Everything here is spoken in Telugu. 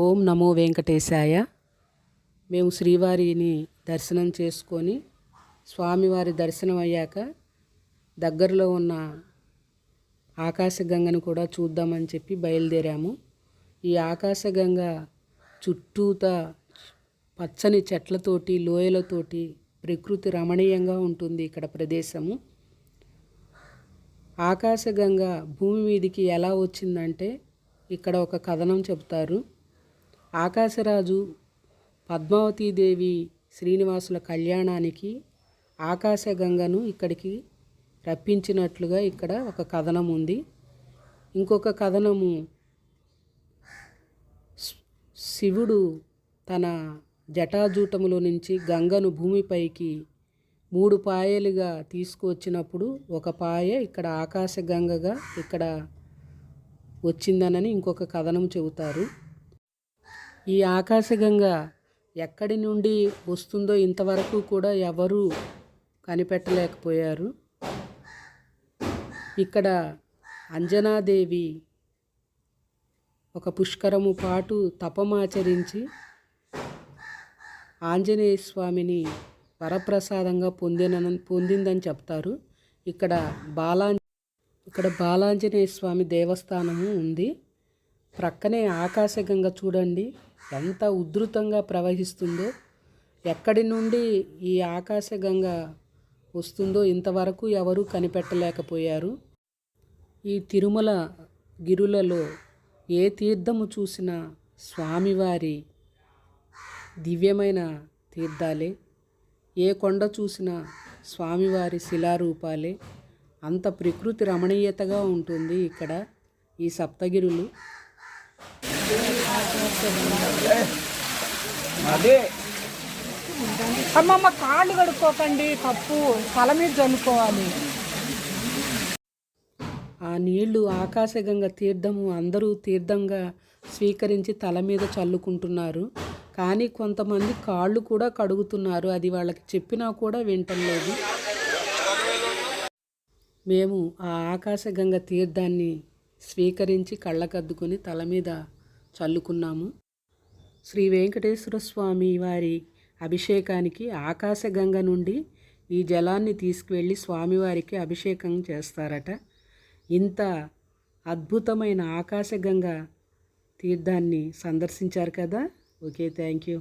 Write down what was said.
ఓం నమో వెంకటేశాయ. మేము శ్రీవారిని దర్శనం చేసుకొని స్వామివారి దర్శనం అయ్యాక దగ్గరలో ఉన్న ఆకాశగంగను కూడా చూద్దామని చెప్పి బయలుదేరాము. ఈ ఆకాశగంగ చుట్టూత పచ్చని చెట్లతోటి లోయలతోటి ప్రకృతి రమణీయంగా ఉంటుంది ఇక్కడ ప్రదేశము. ఆకాశగంగ భూమి మీదికి ఎలా వచ్చిందంటే ఇక్కడ ఒక కథనం చెబుతారు. ఆకాశరాజు పద్మావతీదేవి శ్రీనివాసుల కళ్యాణానికి ఆకాశగంగను ఇక్కడికి రప్పించినట్లుగా ఇక్కడ ఒక కథనం ఉంది. ఇంకొక కథనము, శివుడు తన జటాజూటములో నుంచి గంగను భూమిపైకి 3 పాయలుగా తీసుకువచ్చినప్పుడు ఒక పాయ ఇక్కడ ఆకాశగంగగా ఇక్కడ వచ్చిందనని ఇంకొక కథనం చెబుతారు. ఈ ఆకాశగంగ ఎక్కడి నుండి వస్తుందో ఇంతవరకు కూడా ఎవరూ కనిపెట్టలేకపోయారు. ఇక్కడ అంజనాదేవి ఒక పుష్కరము పాటు తపమాచరించి ఆంజనేయ స్వామిని వరప్రసాదంగా పొందిందని చెప్తారు. ఇక్కడ బాలాంజనేయ స్వామి దేవస్థానము ఉంది. ప్రక్కనే ఆకాశగంగ చూడండి ఎంత ఉధృతంగా ప్రవహిస్తుందో. ఎక్కడి నుండి ఈ ఆకాశగంగ వస్తుందో ఇంతవరకు ఎవరూ కనిపెట్టలేకపోయారు. ఈ తిరుమల గిరులలో ఏ తీర్థము చూసినా స్వామివారి దివ్యమైన తీర్థాలే, ఏ కొండ చూసినా స్వామివారి శిలారూపాలే. అంత ప్రకృతి రమణీయతగా ఉంటుంది ఇక్కడ ఈ సప్తగిరులు. అదే అమ్మమ్మ, కాళ్ళు కడుక్కోకండి, కప్పు తల మీద చల్లుకోవాలి. ఆ నీళ్లు ఆకాశగంగ తీర్థము అందరూ తీర్థంగా స్వీకరించి తల మీద చల్లుకుంటున్నారు. కానీ కొంతమంది కాళ్ళు కూడా కడుగుతున్నారు. అది వాళ్ళకి చెప్పినా కూడా వింటలేదు. మేము ఆ ఆకాశగంగ తీర్థాన్ని స్వీకరించి కళ్ళకద్దుకొని తల మీద చల్లుకున్నాము. శ్రీ వెంకటేశ్వర స్వామి వారి అభిషేకానికి ఆకాశగంగ నుండి ఈ జలాన్ని తీసుకువెళ్ళి స్వామివారికి అభిషేకం చేస్తారట. ఇంత అద్భుతమైన ఆకాశగంగ తీర్థాన్ని సందర్శించారు కదా. Okay, thank you.